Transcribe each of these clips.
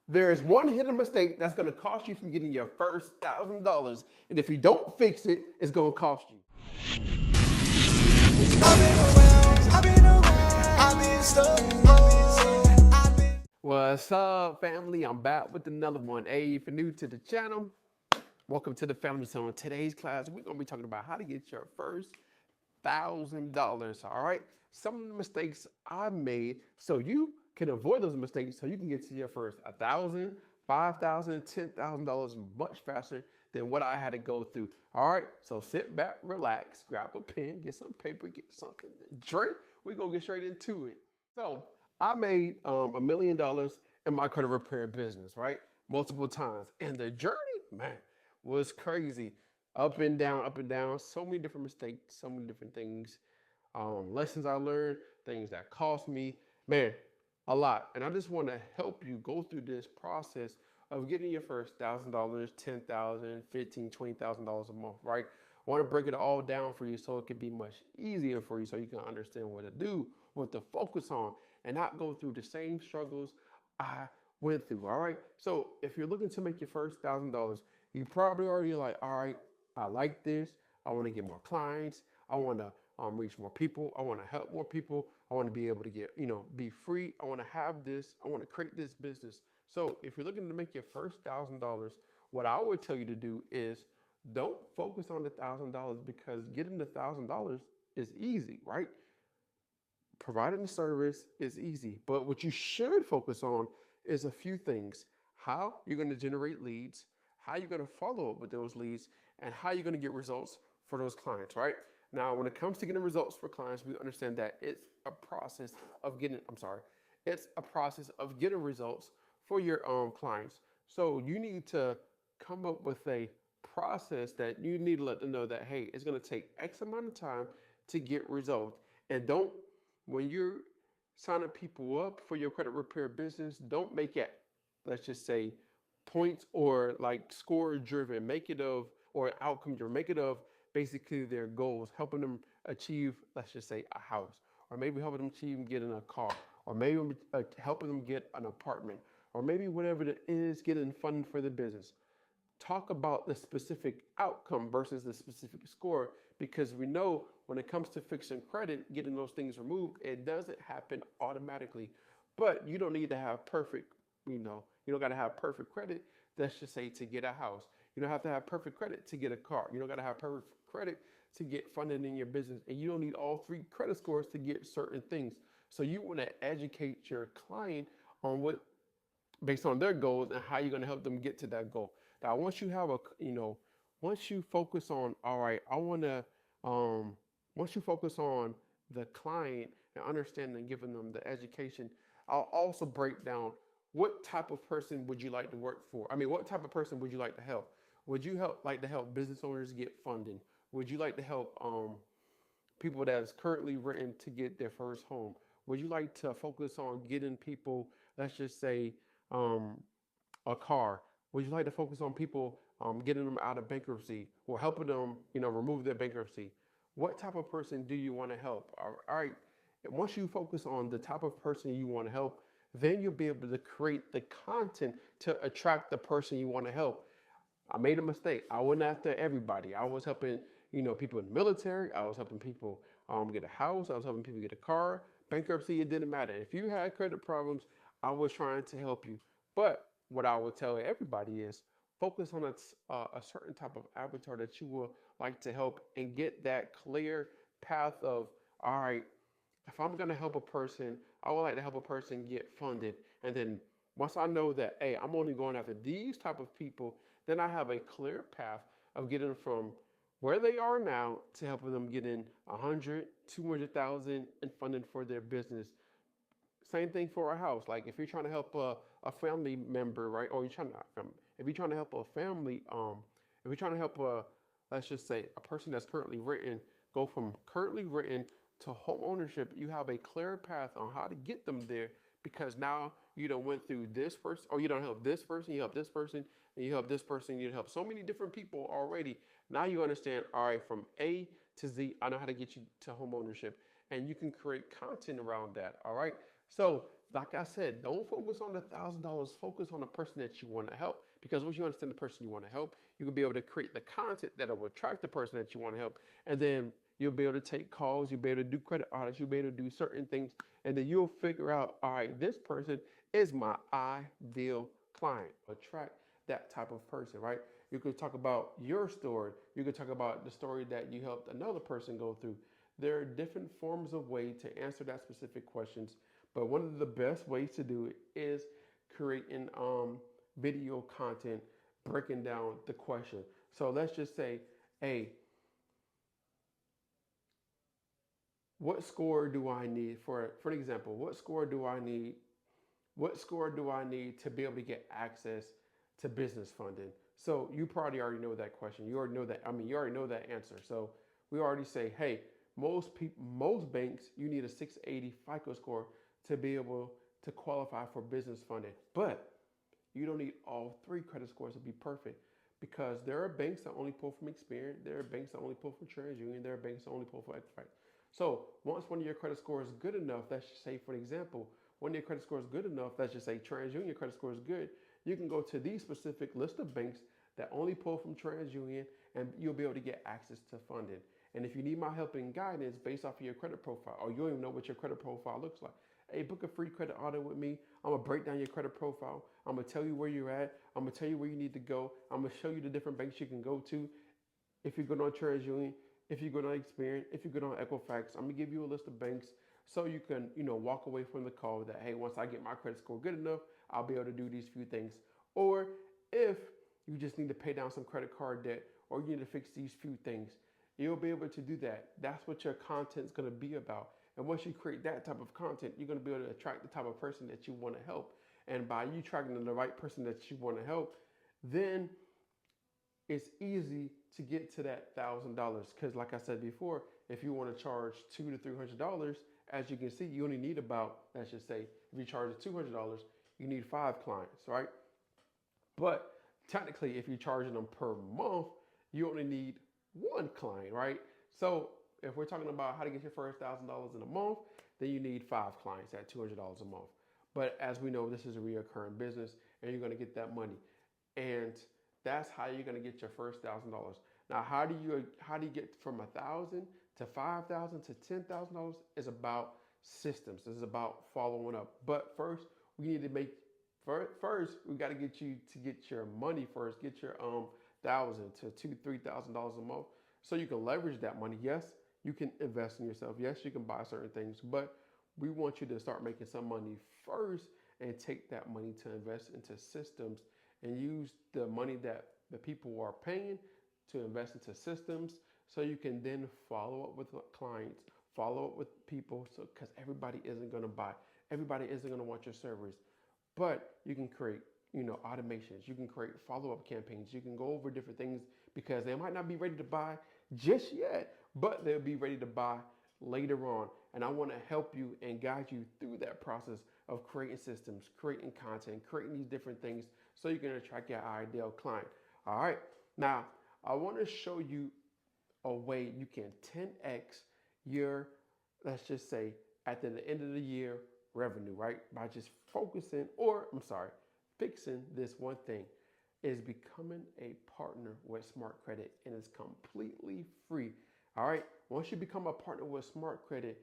There is one hidden mistake that's going to cost you from getting your first $1,000. And if you don't fix it, it's going to cost you. What's up, family? I'm back with another one. Hey, if you're new to the channel, welcome to the family. So in today's class, we're going to be talking about how to get your first $1,000. All right. Some of the mistakes I made so you can avoid those mistakes so you can get to your first $1,000, $5,000, $10,000 much faster than what I had to go through. All right. So sit back, relax, grab a pen, get some paper, get something to drink. We're going to get straight into it. So I made $1 million in my credit repair business, right? Multiple times. And the journey, man, was crazy. Up and down, so many different mistakes, so many different things, lessons I learned, things that cost me, man, a lot. And I just want to help you go through this process of getting your first $1,000, $10,000, $15,000, $20,000 a month, right? I want to break it all down for you so it can be much easier for you so you can understand what to do, what to focus on, and not go through the same struggles I went through, all right? So if you're looking to make your first $1,000, you probably already like, all right, I like this. I want to get more clients. I want to reach more people. I want to help more people. I want to be able to get, be free. I want to have this. I want to create this business. So if you're looking to make your first $1,000, what I would tell you to do is don't focus on the $1,000 because getting the $1,000 is easy, right? Providing the service is easy, but what you should focus on is a few things: how you're going to generate leads, how you're going to follow up with those leads, and how you're going to get results for those clients, right? Now, when it comes to getting results for clients, we understand that it's a process of getting results for your clients. So you need to come up with a process that you need to let them know that, hey, it's going to take X amount of time to get results. And don't, when you're signing people up for your credit repair business, don't make it, let's just say, points or like score driven. Make it of, or outcome driven. Make it of basically their goals, helping them achieve, let's just say, a house, or maybe helping them achieve getting a car, or maybe helping them get an apartment, or maybe whatever it is, getting funding for the business. Talk about the specific outcome versus the specific score, because we know when it comes to fixing credit, getting those things removed, it doesn't happen automatically. But you don't need to have perfect, you don't got to have perfect credit, let's just say, to get a house. You don't have to have perfect credit to get a car. You don't got to have perfect credit to get funding in your business. And you don't need all three credit scores to get certain things. So you want to educate your client on what, based on their goals, and how you're going to help them get to that goal. Now, once you focus on, all right, once you focus on the client and understanding and giving them the education, I'll also break down what type of person would you like to work for? I mean, what type of person would you like to help? Would you like to help business owners get funding? Would you like to help people that is currently renting to get their first home? Would you like to focus on getting people, let's just say, um, a car? Would you like to focus on people getting them out of bankruptcy or helping them, remove their bankruptcy? What type of person do you want to help? All right. Once you focus on the type of person you want to help, then you'll be able to create the content to attract the person you want to help. I made a mistake. I wasn't after everybody. I was helping, people in the military. I was helping people get a house. I was helping people get a car. Bankruptcy, it didn't matter. If you had credit problems, I was trying to help you. But what I would tell everybody is focus on a certain type of avatar that you will like to help, and get that clear path of, all right, if I'm going to help a person, I would like to help a person get funded. And then once I know that, hey, I'm only going after these type of people, then I have a clear path of getting from where they are now to helping them get in 100, 200,000 in funding for their business. Same thing for a house. Like if you're trying to help a family member, right? Or you're trying to, if you're trying to help a family, if you're trying to help let's just say a person that's currently written, go from currently written to home ownership, you have a clear path on how to get them there, because now you don't went through this person, or you don't help this person, you help this person, and you help this person, you help so many different people already. Now you understand, all right, from A to Z, I know how to get you to home ownership, and you can create content around that. All right. So like I said, don't focus on the $1,000. Focus on the person that you want to help. Because once you understand the person you want to help, you will be able to create the content that will attract the person that you want to help. And then you'll be able to take calls. You'll be able to do credit audits. You'll be able to do certain things. And then you'll figure out, all right, this person is my ideal client. Attract that type of person, right? You could talk about your story. You could talk about the story that you helped another person go through. There are different forms of way to answer that specific questions, but one of the best ways to do it is creating video content breaking down the question. So let's just say, hey, what score do I need for an example? What score do I need to be able to get access to business funding? So you probably already know that question. You already know that. I mean, you already know that answer. So we already say, hey, most banks, you need a 680 FICO score to be able to qualify for business funding. But you don't need all three credit scores to be perfect because there are banks that only pull from Experian. There are banks that only pull from TransUnion. There are banks that only pull from Equifax. So once one of your credit scores is good enough, let's just say, for example, when your credit score is good enough, let's just say TransUnion credit score is good, you can go to these specific list of banks that only pull from TransUnion and you'll be able to get access to funding. And if you need my help and guidance based off of your credit profile, or you don't even know what your credit profile looks like, hey, book a free credit audit with me. I'm gonna break down your credit profile. I'm gonna tell you where you're at. I'm gonna tell you where you need to go. I'm gonna show you the different banks you can go to. If you go on TransUnion, if you go on Experian, if you go on Equifax, I'm gonna give you a list of banks so you can, walk away from the call that, hey, once I get my credit score good enough, I'll be able to do these few things. Or if you just need to pay down some credit card debt or you need to fix these few things, you'll be able to do that. That's what your content's gonna be about. And once you create that type of content, you're gonna be able to attract the type of person that you wanna help. And by you attracting the right person that you wanna help, then it's easy to get to that $1,000 because, like I said before, if you want to charge $200 to $300, as you can see, you only need about, let's just say, if you charge $200, you need 5 clients, right? But technically, if you're charging them per month, you only need 1 client, right? So if we're talking about how to get your first $1,000 in a month, then you need 5 clients at $200 a month. But as we know, this is a recurring business, and you're going to get that money, and that's how you're going to get your first $1,000. Now, how do you get from 1,000 to 5,000 to $10,000? Is about systems. This is about following up. But first, we need to make first we got to get you to get your money first. Get your $1,000 to $2,000 to $3,000 a month, so you can leverage that money. Yes, you can invest in yourself. Yes, you can buy certain things, but we want you to start making some money first and take that money to invest into systems and use the money that the people are paying to invest into systems so you can then follow up with clients, follow up with people, so because everybody isn't going to buy, everybody isn't going to want your service, but you can create automations, you can create follow-up campaigns, you can go over different things because they might not be ready to buy just yet, but they'll be ready to buy later on. And I want to help you and guide you through that process of creating systems, creating content, creating these different things so you can attract your ideal client. All right. Now, I want to show you a way you can 10x your, let's just say, at the end of the year revenue, right? By just fixing this one thing is becoming a partner with Smart Credit, and it's completely free. All right. Once you become a partner with Smart Credit,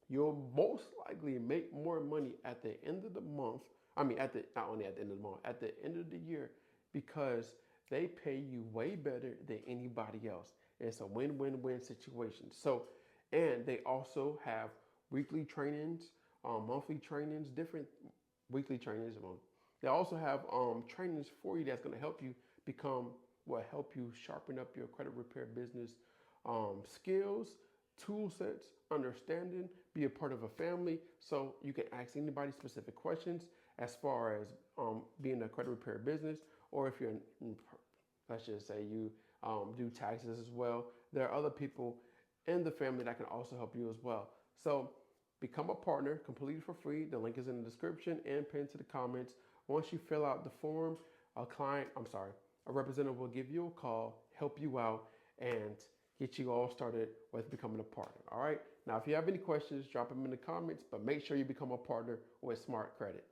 you'll most likely make more money at the end of the month. I mean, not only at the end of the month, at the end of the year, because they pay you way better than anybody else. It's a win-win-win situation. So, and they also have weekly trainings, monthly trainings, different weekly trainings. They also have trainings for you that's going to help you help you sharpen up your credit repair business skills, tool sets, understanding, be a part of a family so you can ask anybody specific questions as far as being a credit repair business, or if you're, let's just say you do taxes as well. There are other people in the family that can also help you as well. So become a partner completely for free. The link is in the description and pinned to the comments. Once you fill out the form, a representative will give you a call, help you out, and get you all started with becoming a partner. All right. Now, if you have any questions, drop them in the comments, but make sure you become a partner with Smart Credit.